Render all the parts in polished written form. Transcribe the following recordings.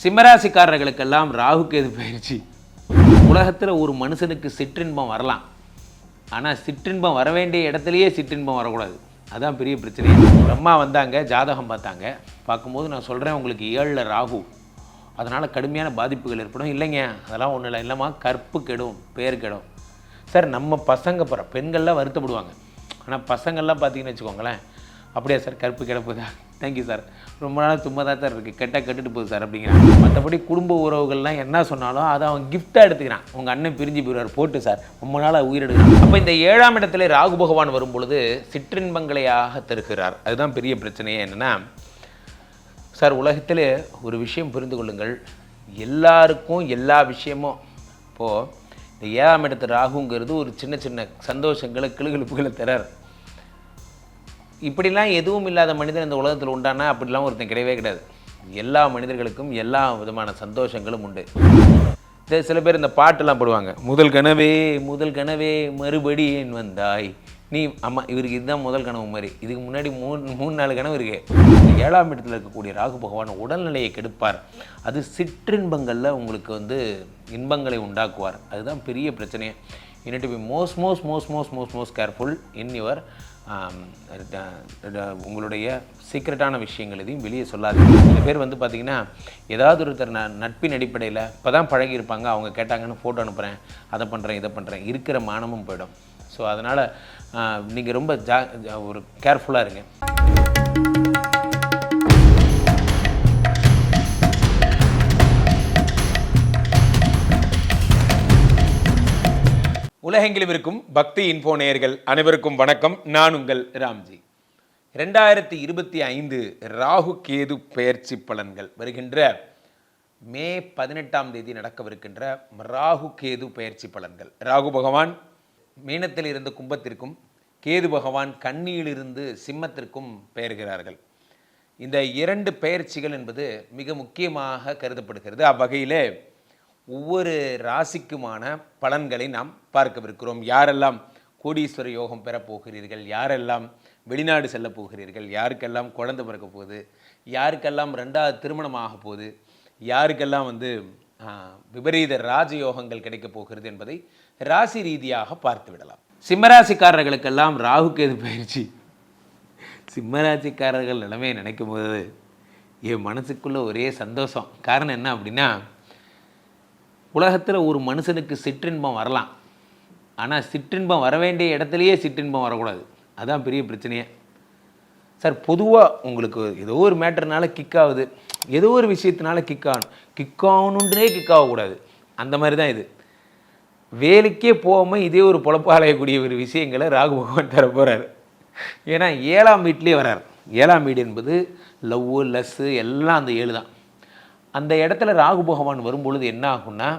சிம்மராசிக்காரர்களுக்கெல்லாம் ராகு கேது பயிற்சி. உலகத்தில் ஒரு மனுஷனுக்கு சிற்றின்பம் வரலாம், ஆனால் சிற்றின்பம் வர வேண்டிய இடத்துலையே சிற்றின்பம் வரக்கூடாது. அதான் பெரிய பிரச்சனை. ஒரு அம்மா வந்தாங்க, ஜாதகம் பார்த்தாங்க. பார்க்கும்போது நான் சொல்கிறேன், உங்களுக்கு 7ல் ராகு, அதனால் கடுமையான பாதிப்புகள் ஏற்படும். இல்லைங்க அதெல்லாம் ஒன்றும் இல்லை, இல்லைம்மா கற்பு கெடும், பேர் கெடும். சார் நம்ம பசங்க பெண்கள்லாம் வருத்தப்படுவாங்க, ஆனால் பசங்கள்லாம் பார்த்தீங்கன்னு வச்சுக்கோங்களேன், அப்படியா சார் கற்பு கிடப்புதா, தேங்க்யூ சார், ரொம்ப நாள் சும்மா தான் சார் இருக்குது, கெட்டால் கெட்டுட்டு போகுது சார் அப்படிங்கிறாங்க. மற்றபடி குடும்ப உறவுகள்லாம் என்ன சொன்னாலும் அதை அவன் கிஃப்டாக எடுத்துக்கிறான். உங்கள் அண்ணன் பிரிஞ்சு போயிடுவார், போட்டு சார் ரொம்ப நாள் உயிரிடுகிறான். அப்போ இந்த 7ஆம் இடத்துல ராகு பகவான் வரும் பொழுது சிற்றின்பங்களையாக தருகிறார். அதுதான் பெரிய பிரச்சனையே. என்னென்னா சார், உலகத்தில் ஒரு விஷயம் புரிந்து கொள்ளுங்கள், எல்லாருக்கும் எல்லா விஷயமும் இப்போது இந்த 7ஆம் இடத்து ராகுங்கிறது ஒரு சின்ன சின்ன சந்தோஷங்களை கிளுகிழுப்புகளை தரார். இப்படிலாம் எதுவும் இல்லாத மனிதன் இந்த உலகத்தில் உண்டானா அப்படிலாம் ஒருத்தன் கிடையவே கிடையாது. எல்லா மனிதர்களுக்கும் எல்லா விதமான சந்தோஷங்களும் உண்டு. சில பேர் இந்த பாட்டெல்லாம் போடுவாங்க, முதல் கனவே மறுபடி ஏன் வந்தாய் நீ. அம்மா இவருக்கு இதுதான் முதல் கனவு மாதிரி. இதுக்கு முன்னாடி 3-4 கனவு இருக்கு. 7ஆம் இடத்துல இருக்கக்கூடிய ராகு பகவான் உடல்நிலையை கெடுப்பார். அது சிற்றின்பங்களில் உங்களுக்கு இன்பங்களை உண்டாக்குவார். அதுதான் பெரிய பிரச்சனையே. You need to be most careful in your உங்களுடைய சீக்ரெட்டான விஷயங்கள் எதையும் வெளியே சொல்லாது. சில பேர் பார்த்திங்கன்னா, ஏதாவது ஒருத்தர் நட்பின் அடிப்படையில் இப்போ தான் பழகியிருப்பாங்க, அவங்க கேட்டாங்கன்னு ஃபோட்டோ அனுப்புகிறேன், அதை பண்ணுறேன் இதை பண்ணுறேன், இருக்கிற மானமும் போயிடும். ஸோ அதனால் நீங்கள் ரொம்ப ஒரு கேர்ஃபுல்லாக இருங்க. உலகெங்கிலும் இருக்கும் பக்தி இன்ஃபோ நேயர்கள் அனைவருக்கும் வணக்கம். நான் உங்கள் ராம்ஜி. 2025 ராகு கேது பெயர்ச்சி பலன்கள். வருகின்ற மே 18ஆம் தேதி நடக்கவிருக்கின்ற ராகு கேது பெயர்ச்சி பலன்கள். ராகு பகவான் மீனத்தில் இருந்து கும்பத்திற்கும், கேது பகவான் கன்னியிலிருந்து சிம்மத்திற்கும் பெயர்கிறார்கள். இந்த 2 பெயர்ச்சிகள் என்பது மிக முக்கியமாக கருதப்படுகிறது. அவ்வகையிலே ஒவ்வொரு ராசிக்குமான பலன்களை நாம் பார்க்கவிருக்கிறோம். யாரெல்லாம் கோடீஸ்வர யோகம் பெறப்போகிறீர்கள், யாரெல்லாம் வெளிநாடு செல்ல போகிறீர்கள், யாருக்கெல்லாம் குழந்தை பிறக்க போகுது, யாருக்கெல்லாம் 2வது திருமணம் ஆக போகுது, யாருக்கெல்லாம் விபரீத ராஜயோகங்கள் கிடைக்கப் போகிறது என்பதை ராசி ரீதியாக பார்த்து விடலாம். சிம்மராசிக்காரர்களுக்கெல்லாம் ராகு கேது பயிற்சி. சிம்மராசிக்காரர்கள் நிலைமையை நினைக்கும் போது என் மனசுக்குள்ளே ஒரே சந்தோஷம். காரணம் என்ன அப்படின்னா, உலகத்தில் ஒரு மனுஷனுக்கு சிற்றின்பம் வரலாம், ஆனால் சிற்றின்பம் வர வேண்டிய இடத்துலையே சிற்றின்பம் வரக்கூடாது. அதுதான் பெரிய பிரச்சனையே. சார் பொதுவாக உங்களுக்கு ஏதோ ஒரு மேட்டர்னால கிக் ஆகுது, ஏதோ ஒரு விஷயத்தினால கிக் ஆகணுன்றே கிக் ஆகக்கூடாது. அந்த மாதிரி தான் இது. வேலைக்கே போகாமல் இதே ஒரு பொழப்பு அலையக்கூடிய ஒரு விஷயங்களை ராகு பகவான் தர போகிறார். ஏன்னா 7ஆம் வீட்டிலே வர்றார். 7ஆம் வீடு என்பது லவ்வு லஸ்ஸு எல்லாம் அந்த 7 தான். அந்த இடத்துல ராகு பகவான் வரும்பொழுது என்ன ஆகும்னா,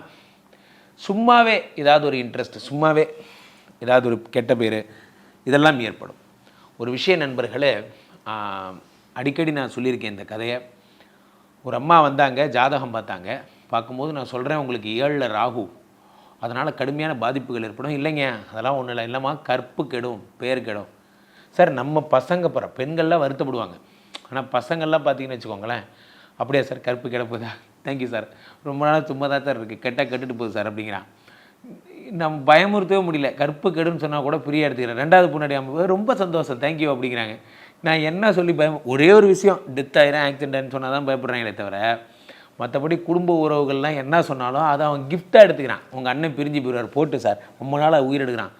சும்மாவே ஏதாவது ஒரு இன்ட்ரெஸ்ட், சும்மாவே ஏதாவது ஒரு கெட்ட பேர் இதெல்லாம் ஏற்படும். ஒரு விஷயம் நண்பர்களே, அடிக்கடி நான் சொல்லியிருக்கேன் இந்த கதையை. ஒரு அம்மா வந்தாங்க, ஜாதகம் பார்த்தாங்க. பார்க்கும்போது நான் சொல்கிறேன், உங்களுக்கு 7ல் ராகு, அதனால் கடுமையான பாதிப்புகள் ஏற்படும். இல்லைங்க அதெல்லாம் ஒன்றும் இல்லை, இல்லைம்மா கற்பு கெடும், பேர் கெடும். சார் நம்ம பசங்க பெண்கள்லாம் வருத்தப்படுவாங்க, ஆனால் பசங்கள்லாம் பார்த்தீங்கன்னு வச்சுக்கோங்களேன், அப்படியா சார் கற்பு கிடப்புதா, தேங்க்யூ சார், ரொம்ப நாள் சும்மா தான் சார் இருக்குது, கெட்டால் கெட்டுட்டு போகுது சார் அப்படிங்கிறான். நம்ம பயமுறுத்தவே முடியல. கற்பு கெடுன்னு சொன்னால் கூட ஃப்ரீயாக எடுத்துக்கிறேன். 2வது பொண்ணாடி அம்மா ரொம்ப சந்தோஷம், தேங்க்யூ அப்படிங்கிறாங்க. நான் என்ன சொல்லி ஒரே ஒரு விஷயம், டெத் ஆயிரம் ஆக்சிடென்ட்னு சொன்னால் தான் பயப்படுறாங்களே தவிர, மற்றபடி குடும்ப உறவுகள்லாம் என்ன சொன்னாலும் அதை அவன் கிஃப்டாக எடுத்துக்கிறான். உங்கள் அண்ணன் பிரிஞ்சு போயிடுவார், போட்டு சார் ரொம்ப நாள் உயிரெடுக்கிறான்.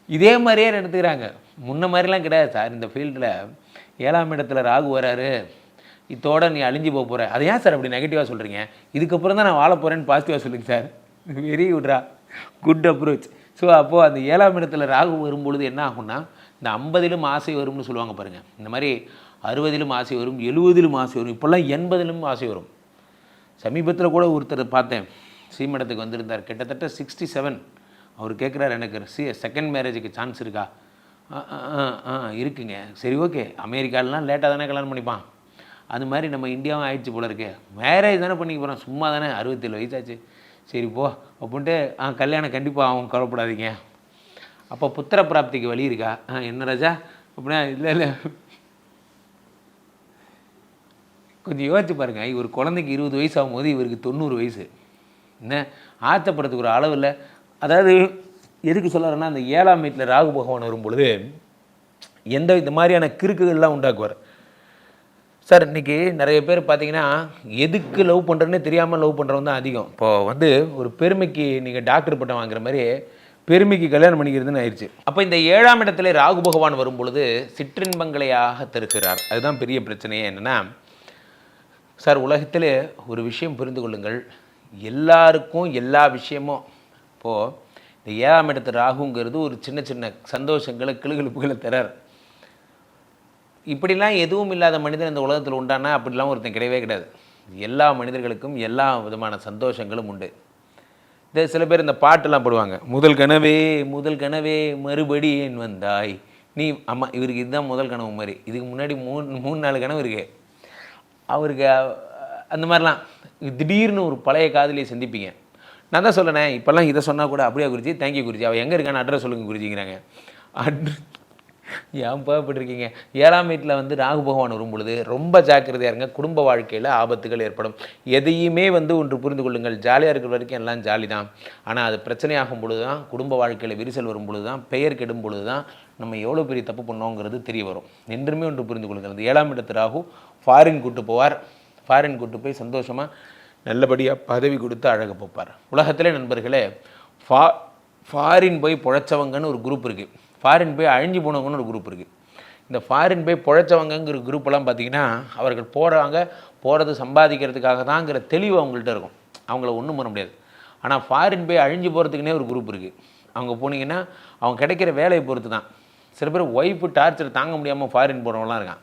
இதே மாதிரியே எடுத்துக்கிறாங்க. முன்ன மாதிரிலாம் கிடையாது சார். இந்த ஃபீல்டில் 7ஆம் இடத்துல ராகு வராரு, இதோட நீ அழிஞ்சு போக போகிற, அதை ஏன் சார் அப்படி நெகட்டிவாக சொல்கிறீங்க, இதுக்கப்புறம் தான் நான் வாழ போகிறேன்னு பாசிட்டிவாக சொல்லுங்க சார். வெரி குட்ரா, குட் அப்ரோச். ஸோ அப்போது அந்த 7ஆம் இடத்துல ராகு வரும்பொழுது என்ன ஆகும்னா, இந்த 50லும் ஆசை வரும்னு சொல்லுவாங்க பாருங்கள். இந்த மாதிரி 60லும் ஆசை வரும், 70லும் ஆசை வரும், இப்போல்லாம் 80லும் ஆசை வரும். சமீபத்தில் கூட ஒருத்தர் பார்த்தேன், ஸ்ரீமடத்துக்கு வந்திருந்தார், கிட்டத்தட்ட 67. அவர் கேட்குறாரு, எனக்கு செகண்ட் மேரேஜுக்கு சான்ஸ் இருக்கா? இருக்குங்க. சரி ஓகே, அமெரிக்காலலாம் லேட்டாக தானே கல்யாணம் பண்ணிப்பான், அது மாதிரி நம்ம இந்தியாவும் ஆயிடுச்சு போல இருக்கு, மேரேஜ் தானே பண்ணிக்க போகிறோம், சும்மா தானே 67 வயசாச்சு, சரி போ அப்படின்ட்டு கல்யாணம் கண்டிப்பாக அவங்க கவலைப்படாதீங்க. அப்போ புத்திர பிராப்திக்கு வழி இருக்கா? என்ன ராஜா அப்படின்னா, இல்லை கொஞ்சம் யோசிச்சு பாருங்கள், இவர் குழந்தைக்கு 20 வயசு ஆகும்போது இவருக்கு 90 வயசு. என்ன ஆத்தப்படுறதுக்கு ஒரு அளவு இல்லை. அதாவது எதுக்கு சொல்கிறேன்னா, அந்த 7ஆம் வீட்டில் ராகு பகவான் வரும் பொழுது இந்த மாதிரியான கிறுக்குகள்லாம் உண்டாக்குவார். சார் இன்றைக்கி நிறைய பேர் பார்த்தீங்கன்னா எதுக்கு லவ் பண்ணுறேன்னு தெரியாமல் லவ் பண்ணுறவங்க தான் அதிகம். இப்போது ஒரு பெருமைக்கு நீங்கள் டாக்டர் பட்டம் வாங்குற மாதிரி பெருமைக்கு கல்யாணம் பண்ணிக்கிறதுன்னு ஆயிடுச்சு. அப்போ இந்த 7ஆம் இடத்துல ராகு பகவான் வரும் பொழுது சிற்றின்பங்களையாக தருகிறார். அதுதான் பெரிய பிரச்சனையே. என்னென்னா சார், உலகத்தில் ஒரு விஷயம் புரிந்து கொள்ளுங்கள், எல்லாருக்கும் எல்லா விஷயமும் இப்போது இந்த 7ஆம் இடத்து ராகுங்கிறது ஒரு சின்ன சின்ன சந்தோஷங்களை கிளுகிழுப்புகளை தரார். இப்படிலாம் எதுவும் இல்லாத மனிதன் இந்த உலகத்தில் உண்டானா அப்படிலாம் ஒருத்தன் கிடையவே கிடையாது. எல்லா மனிதர்களுக்கும் எல்லா விதமான சந்தோஷங்களும் உண்டு. சில பேர் இந்த பாட்டெல்லாம் போடுவாங்க, முதல் கனவே மறுபடி ஏன் வந்தாய் நீ. அம்மா, இவருக்கு இதுதான் முதல் கனவு மாதிரி. இதுக்கு முன்னாடி 3-4 கனவு இருக்கு அவருக்கு. அந்த மாதிரிலாம் திடீர்னு ஒரு பழைய காதலியை சந்திப்பீங்க. நான் தான் சொல்லணேன், இப்போல்லாம் இதை சொன்னால் கூட அப்படியே குருஜி, தேங்க்யூ குருஜி, அவள் எங்கே இருக்கான்னு அட்ரஸ் சொல்லுங்கள் குருஜிங்கிறாங்க. ஏன் பாவப்பட்டிருக்கீங்க? 7ஆம் வீட்டில் ராகு பகவான் வரும் பொழுது ரொம்ப ஜாக்கிரதையாக இருங்க. குடும்ப வாழ்க்கையில் ஆபத்துகள் ஏற்படும். எதையுமே ஒன்று புரிந்து கொள்ளுங்கள், ஜாலியாக இருக்கிற வரைக்கும் எல்லாம் ஜாலி தான். ஆனால் அது பிரச்சனையாகும் பொழுது தான், குடும்ப வாழ்க்கையில் விரிசல் வரும் பொழுது தான், பெயர் கெடும் பொழுது தான் நம்ம எவ்வளோ பெரிய தப்பு பண்ணோங்கிறது தெரிய வரும். என்றுமே ஒன்று புரிந்து கொள்ளுங்கள், அந்த 7ஆம் இடத்து ராகு ஃபாரின் கூட்டு போவார். ஃபாரின் கூட்டு போய் சந்தோஷமாக நல்லபடியாக பதவி கொடுத்து அழக போப்பார். உலகத்திலே நண்பர்களே, ஃபாரின் போய் பொழைச்சவங்கன்னு ஒரு குரூப் இருக்குது, ஃபாரின் போய் அழிஞ்சு போனவங்கன்னு ஒரு குரூப் இருக்குது. இந்த ஃபாரின் போய் பொழைச்சவங்கிற குரூப்பெல்லாம் பார்த்திங்கன்னா, அவர்கள் போகிறது சம்பாதிக்கிறதுக்காக தாங்கிற தெளிவு அவங்கள்ட்ட இருக்கும். அவங்கள ஒன்றும் பண்ண முடியாது. ஆனால் ஃபாரின் போய் அழிஞ்சு போகிறதுக்குனே ஒரு குரூப் இருக்குது. அவங்க போனீங்கன்னா அவங்க கிடைக்கிற வேலையை பொறுத்து தான். சில பேர் ஒய்ஃபு டார்ச்சர் தாங்க முடியாமல் ஃபாரின் போகிறவங்களாம் இருக்கான்.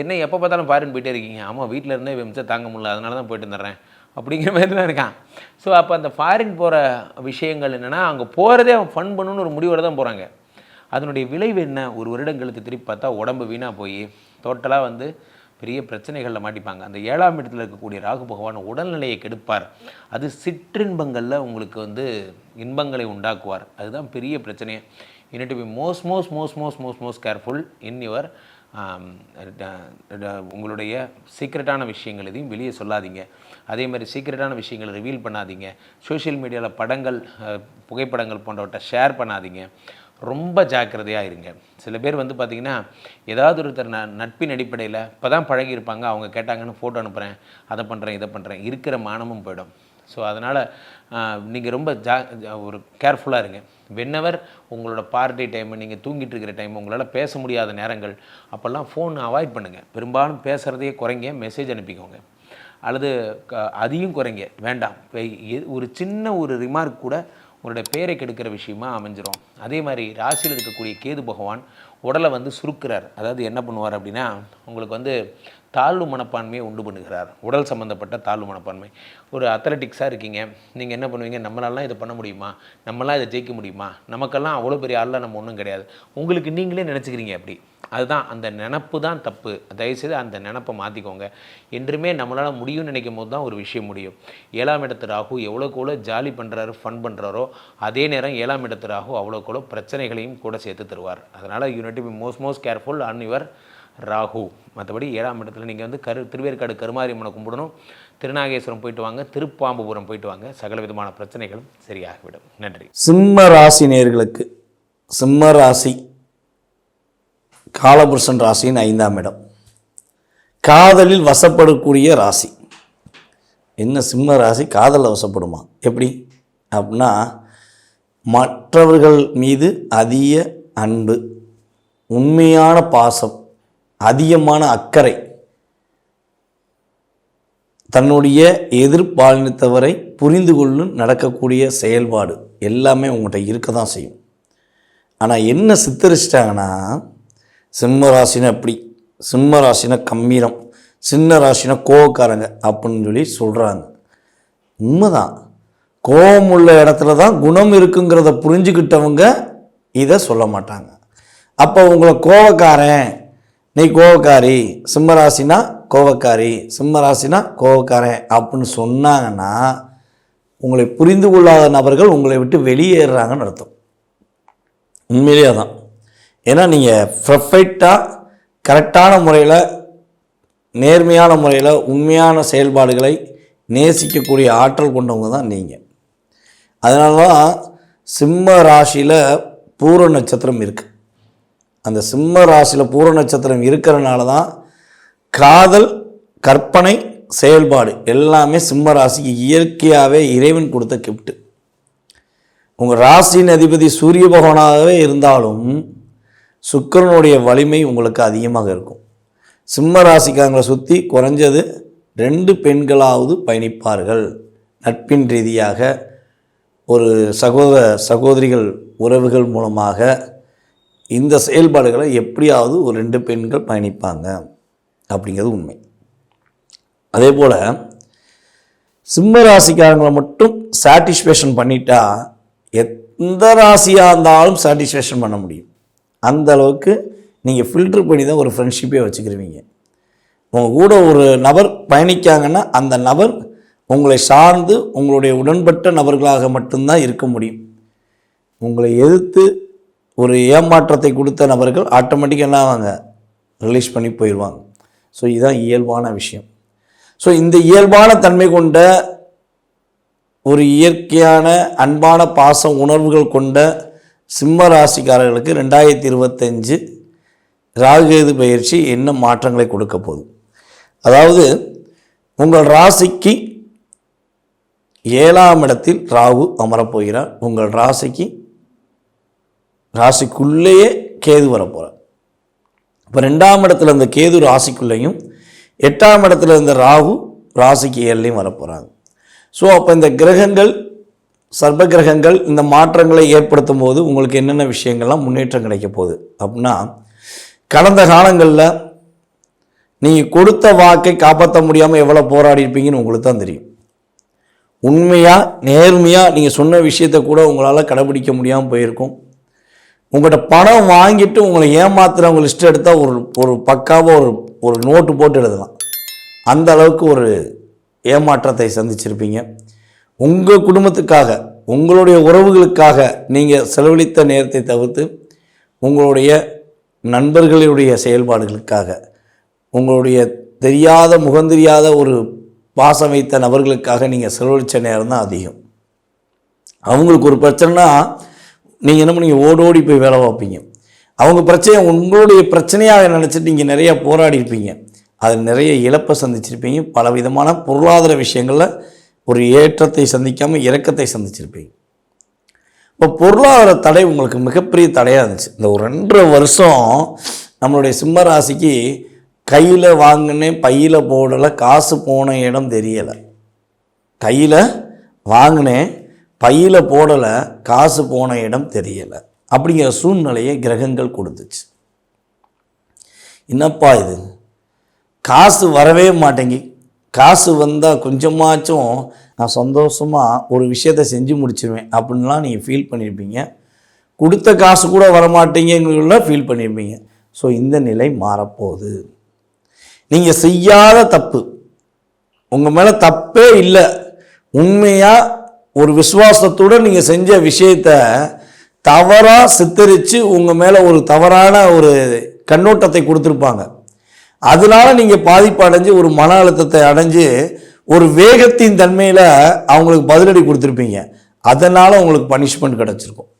என்ன எப்போ பார்த்தாலும் ஃபாரின் போயிட்டே இருக்கீங்க? ஆமாம், வீட்டில் இருந்தே மிச்சம் தாங்க முடியல, அதனால தான் போயிட்டு வந்துடுறேன் அப்படிங்கிற மாதிரி தான் இருக்கான். ஸோ அப்போ அந்த ஃபாரின் போகிற விஷயங்கள் என்னென்னா, அங்கே போகிறதே அவன் ஃபன் பண்ணணுன்னு ஒரு முடிவோடு தான் போகிறாங்க. அதனுடைய விளைவு என்ன? ஒரு வருடம் கழித்து திருப்பி பார்த்தா உடம்பு வீணாக போய் டோட்டலாக பெரிய பிரச்சனைகளில் மாட்டிப்பாங்க. அந்த 7ஆம் இடத்துல இருக்கக்கூடிய ராகு பகவான் உடல்நிலையை கெடுப்பார். அது சிற்றின்பங்களில் உங்களுக்கு இன்பங்களை உண்டாக்குவார். அதுதான் பெரிய பிரச்சனையே. You need to be most careful in your உங்களுடைய சீக்ரெட்டான விஷயங்கள் எதையும் வெளியே சொல்லாதீங்க. அதே மாதிரி சீக்ரெட்டான விஷயங்களை ரிவீல் பண்ணாதீங்க. சோஷியல் மீடியாவில் படங்கள், புகைப்படங்கள் போன்றவற்றை ஷேர் பண்ணாதீங்க. ரொம்ப ஜாக்கிரதையாக இருங்க. சில பேர் பார்த்திங்கன்னா, ஏதாவது ஒருத்தர் நட்பின் அடிப்படையில் இப்போ தான் பழகியிருப்பாங்க, அவங்க கேட்டாங்கன்னு ஃபோட்டோ அனுப்புகிறேன், அதை பண்ணுறேன், இதை பண்ணுறேன், இருக்கிற மானமும் போயிடும். ஸோ அதனால் நீங்கள் ரொம்ப ஒரு கேர்ஃபுல்லாக இருங்க. வென்னவர் உங்களோட பார்ட்டி டைமு, நீங்கள் தூங்கிட்டு இருக்கிற டைம், உங்களால் பேச முடியாத நேரங்கள், அப்போல்லாம் ஃபோன் அவாய்ட் பண்ணுங்கள். பெரும்பாலும் பேசுகிறதையே குறைங்க, மெசேஜ் அனுப்பிக்கோங்க. அல்லது அதையும் குறைங்க, வேண்டாம். ஒரு சின்ன ஒரு ரிமார்க் கூட உங்களுடைய பெயரை கெடுக்கிற விஷயமா அமைஞ்சிரும். அதே மாதிரி ராசியில் இருக்கக்கூடிய கேது பகவான் உடலை சுருக்கிறார். அதாவது என்ன பண்ணுவார் அப்படின்னா, உங்களுக்கு தாழ்வு மனப்பான்மையை உண்டு பண்ணுகிறார். உடல் சம்மந்தப்பட்ட தாழ்வு மனப்பான்மை. ஒரு அத்லட்டிக்ஸாக இருக்கீங்க, நீங்கள் என்ன பண்ணுவீங்க? நம்மளாலாம் இதை பண்ண முடியுமா? நம்மளாம் இதை ஜெயிக்க முடியுமா? நமக்கெல்லாம் அவ்வளோ பெரிய ஆள்லாம் நம்ம ஒன்றும் கிடையாது. உங்களுக்கு நீங்களே நினச்சிக்கிறீங்க அப்படி. அதுதான், அந்த நினப்பு தான் தப்பு. தயவுசெய்து அந்த நினப்பை மாற்றிக்கோங்க. என்றுமே நம்மளால் முடியும்னு நினைக்கும் போது தான் ஒரு விஷயம் முடியும். 7ஆம் இடத்து ராகு எவ்வளோக்கு ஜாலி பண்ணுறாரு, ஃபன் பண்ணுறாரோ, அதே நேரம் 7ஆம் இடத்து ராகு அவ்வளோக்கு பிரச்சனைகளையும் கூட சேர்த்து தருவார். அதனால் you need to be most careful on your Rahu. மற்றபடி 7ஆம் இடத்துல நீங்கள் திருவேற்காடு கருமாரியம்மனை கும்பிடணும். திருநாகேஸ்வரம் போயிட்டு வாங்க, திருப்பாம்புபுரம் போயிட்டு வாங்க. சகல விதமான பிரச்சனைகளும் சரியாகிவிடும். நன்றி. சிம்ம ராசி நேயர்களுக்கு, சிம்ம ராசி காலபுருஷன் ராசியின் 5ஆம் இடம், காதலில் வசப்படக்கூடிய ராசி. என்ன சிம்ம ராசி காதலில் வசப்படுமா? எப்படி அப்படின்னா, மற்றவர்கள் மீது அதிக அன்பு, உண்மையான பாசம், அதிகமான அக்கறை, தன்னுடைய எதிர்பாலினத்தவரை புரிந்து கொள்ளும் நடக்கக்கூடிய செயல்பாடு எல்லாமே உங்கள்கிட்ட இருக்க தான் செய்யும். ஆனால் என்ன சித்தரிச்சிட்டாங்கன்னா, சிம்ம ராசினா எப்படி, சிம்ம ராசினா கம்பீரம், சின்ன ராசினா கோவக்காரங்க அப்படின்னு சொல்கிறாங்க. உண்மைதான், கோபம் உள்ள இடத்துல தான் குணம் இருக்குங்கிறத புரிஞ்சுக்கிட்டவங்க இதை சொல்ல மாட்டாங்க. அப்போ உங்களை கோவக்காரன், நீ கோவக்காரி, சிம்மராசினா கோவக்காரி, சிம்மராசினா கோவக்காரன் அப்படின்னு சொன்னாங்கன்னா, உங்களை புரிந்து கொள்ளாத நபர்கள் உங்களை விட்டு வெளியேறுறாங்கன்னு அர்த்தம். உண்மையிலே தான். ஏன்னா நீங்கள் பர்ஃபெக்டாக கரெக்டான முறையில் நேர்மையான முறையில் உண்மையான செயல்பாடுகளை நேசிக்கக்கூடிய ஆற்றல் கொண்டவங்க தான் நீங்கள். அதனால தான் சிம்ம ராசியில் பூர நட்சத்திரம் இருக்குது. அந்த சிம்ம ராசியில் பூர நட்சத்திரம் இருக்கிறனால தான் காதல், கற்பனை, செயல்பாடு எல்லாமே சிம்ம ராசிக்கு இயற்கையாகவே இறைவன் கொடுத்த கிஃப்ட்டு. உங்கள் ராசியின் அதிபதி சூரிய பகவானாகவே இருந்தாலும் சுக்கிரனுடைய வலிமை உங்களுக்கு அதிகமாக இருக்கும். சிம்ம ராசிக்காரங்களை சுற்றி குறைஞ்சது 2 பெண்களாவது பயணிப்பார்கள். நட்பின் ரீதியாக ஒரு சகோதரிகள் உறவுகள் மூலமாக இந்த செயல்பாடுகளை எப்படியாவது ஒரு 2 பெண்கள் பயணிப்பாங்க அப்படிங்கிறது உண்மை. அதே போல் சிம்ம ராசிக்காரங்களை மட்டும் சாட்டிஸ்ஃபேக்ஷன் பண்ணிட்டா எந்த ராசியாக இருந்தாலும் சாட்டிஸ்ஃபேக்ஷன் பண்ண முடியும். அந்த அளவுக்கு நீங்கள் ஃபில்ட்ரு பண்ணி தான் ஒரு ஃப்ரெண்ட்ஷிப்பே வச்சுக்கிருவீங்க. உங்கள் கூட ஒரு நபர் பயணிக்காங்கன்னா அந்த நபர் உங்களை சார்ந்து உங்களுடைய உடன்பட்ட நபர்களாக மட்டும்தான் இருக்க முடியும். உங்களை எதிர்த்து ஒரு ஏமாற்றத்தை கொடுத்த நபர்கள் ஆட்டோமேட்டிக்காக என்ன ஆவாங்க, ரிலீஸ் பண்ணி போயிடுவாங்க. ஸோ இதுதான் இயல்பான விஷயம். ஸோ இந்த இயல்பான தன்மை கொண்ட ஒரு இயற்கையான அன்பான பாச உணர்வுகள் கொண்ட சிம்ம ராசிக்காரர்களுக்கு 2025 ராகுகேது பயிற்சி என்ன மாற்றங்களை கொடுக்க போகுது? அதாவது உங்கள் ராசிக்கு 7ஆம் இடத்தில் ராகு அமரப்போகிறார். உங்கள் ராசிக்குள்ளேயே கேது வரப்போகிறார். இப்போ 2ஆம் இடத்துல இருந்த கேது ராசிக்குள்ளேயும் 8ஆம் இடத்துல இருந்த ராகு ராசிக்கு 7லையும் வரப்போகிறாங்க. ஸோ அப்போ இந்த கிரகங்கள், சர்ப கிரகங்கள் இந்த மாற்றங்களை ஏற்படுத்தும் போது உங்களுக்கு என்னென்ன விஷயங்கள்லாம் முன்னேற்றம் கிடைக்க போகுது அப்படின்னா, கடந்த காலங்களில் நீங்கள் கொடுத்த வாக்கை காப்பாற்ற முடியாமல் எவ்வளோ போராடி இருப்பீங்கன்னு உங்களுக்கு தான் தெரியும். உண்மையாக நேர்மையாக நீங்கள் சொன்ன விஷயத்தை கூட உங்களால் கடைபிடிக்க முடியாமல் போயிருக்கும். உங்கள்கிட்ட பணம் வாங்கிட்டு உங்களை ஏமாத்துறவங்க லிஸ்ட் எடுத்தால் ஒரு பக்காவாக ஒரு நோட்டு போட்டு எழுதலாம். அந்த அளவுக்கு ஒரு ஏமாற்றத்தை சந்திச்சிருப்பீங்க. உங்கள் குடும்பத்துக்காக, உங்களுடைய உறவுகளுக்காக நீங்கள் செலவழித்த நேரத்தை தவிர்த்து உங்களுடைய நண்பர்களுடைய செயல்பாடுகளுக்காக, உங்களுடைய தெரியாத முகந்தெரியாத ஒரு பாசம் வைத்த நபர்களுக்காக நீங்கள் செலவழித்த நேரம் தான் அதிகம். அவங்களுக்கு ஒரு பிரச்சனைனா நீங்கள் என்ன பண்ணீங்க, ஓடோடி போய் வேலை பார்ப்பீங்க. அவங்க பிரச்சனையை உங்களுடைய பிரச்சனையாக நினச்சிட்டு நீங்கள் நிறையா போராடி இருப்பீங்க. அதில் நிறைய இழப்பை சந்திச்சிருப்பீங்க. பல விதமான பொருளாதார விஷயங்களில் ஒரு ஏற்றத்தை சந்திக்காமல் இறக்கத்தை சந்திச்சிருப்பீங்க. இப்போ பொருளாதார தடை உங்களுக்கு மிகப்பெரிய தடையாக இருந்துச்சு. இந்த ஒரு 2.5 வருஷம் நம்மளுடைய சிம்ம ராசிக்கு கையில் வாங்கினேன், பையில் போடலை, காசு போன இடம் தெரியலை. கையில் வாங்கினேன், பையில் போடலை, காசு போன இடம் தெரியலை அப்படிங்கிற சூழ்நிலையை கிரகங்கள் கொடுத்துச்சு. என்னப்பா இது, காசு வரவே மாட்டேங்கி, காசு வந்தால் கொஞ்சமாச்சும் நான் சந்தோஷமாக ஒரு விஷயத்தை செஞ்சு முடிச்சிருவேன் அப்படின்லாம் நீங்கள் ஃபீல் பண்ணியிருப்பீங்க. கொடுத்த காசு கூட வரமாட்டேங்கிற ஃபீல் பண்ணியிருப்பீங்க. ஸோ இந்த நிலை மாறப்போகுது. நீங்கள் செய்யாத தப்பு, உங்கள் மேலே தப்பே இல்லை, உண்மையாக ஒரு விசுவாசத்தோடு நீங்கள் செஞ்ச விஷயத்தை தவறாக சித்தரித்து உங்கள் மேலே ஒரு தவறான ஒரு கண்ணோட்டத்தை கொடுத்துருப்பாங்க. அதனால நீங்கள் பாதிப்பு அடைஞ்சு ஒரு மன அழுத்தத்தை அடைஞ்சு ஒரு வேகத்தின் தன்மையில் அவங்களுக்கு பதிலடி கொடுத்துருப்பீங்க. அதனால் உங்களுக்கு பனிஷ்மெண்ட் கிடச்சிருக்கும்.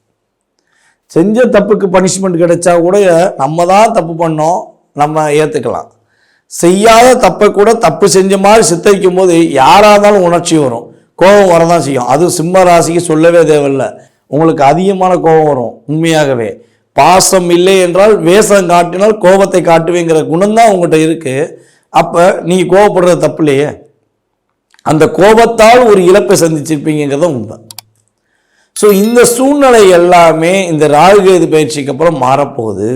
செஞ்ச தப்புக்கு பனிஷ்மெண்ட் கிடைச்சா கூட நம்ம தான் தப்பு பண்ணோம், நம்ம ஏற்றுக்கலாம். செய்யாத தப்பை கூட தப்பு செஞ்ச மாதிரி சித்தரிக்கும் போது யாராக இருந்தாலும் உணர்ச்சி வரும், கோபம் வரதான் செய்யும். அது சிம்ம ராசிக்கு சொல்லவே தேவையில்லை, உங்களுக்கு அதிகமான கோபம் வரும். உண்மையாகவே பாசம் இல்லை என்றால் வேஷம் காட்டினால் கோபத்தை காட்டுவேங்கிற குணம்தான் உங்கள்கிட்ட இருக்குது. அப்போ நீங்கள் கோபப்படுறது தப்பு இல்லையே, அந்த கோபத்தால் ஒரு இழப்பை சந்திச்சிருப்பீங்கிறத உண்மை. ஸோ இந்த சூழ்நிலை எல்லாமே இந்த ராகுகேது பயிற்சிக்கு அப்புறம் மாறப்போகுது.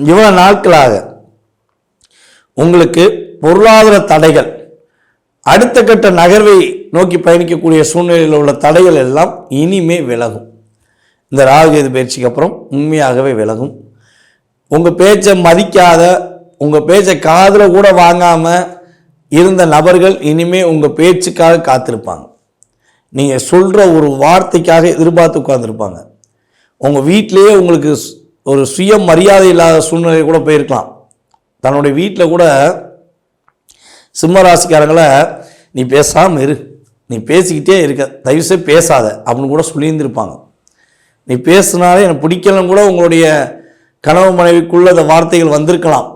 இவ்வளோ நாட்களாக உங்களுக்கு பொருளாதார தடைகள், அடுத்த கட்ட நகர்வை நோக்கி பயணிக்கக்கூடிய சூழ்நிலையில் உள்ள தடைகள் எல்லாம் இனிமே விலகும். இந்த ராகுகேது பயிற்சிக்கு அப்புறம் உண்மையாகவே விலகும். உங்கள் பேச்சை மதிக்காத, உங்கள் பேச்சை காதில் கூட வாங்காமல் இருந்த நபர்கள் இனிமே உங்கள் பேச்சுக்காக காத்திருப்பாங்க. நீங்கள் சொல்கிற ஒரு வார்த்தைக்காக எதிர்பார்த்து உட்கார்ந்துருப்பாங்க. உங்கள் வீட்டிலேயே உங்களுக்கு ஒரு சுய மரியாதை இல்லாத சூழ்நிலை கூட போயிருக்கலாம். தன்னுடைய வீட்டில் கூட சிம்ம ராசிக்காரங்களை நீ பேசாமல் இரு, நீ பேசிக்கிட்டே இருக்க, தயவுசெய்து பேசாத அப்படின்னு கூட சொல்லியிருந்திருப்பாங்க. நீ பேசுனாலே எனக்கு பிடிக்கலன்னு கூட உங்களுடைய கனவு மனைவிக்குள்ள அந்த வார்த்தைகள் வந்திருக்கலாம்.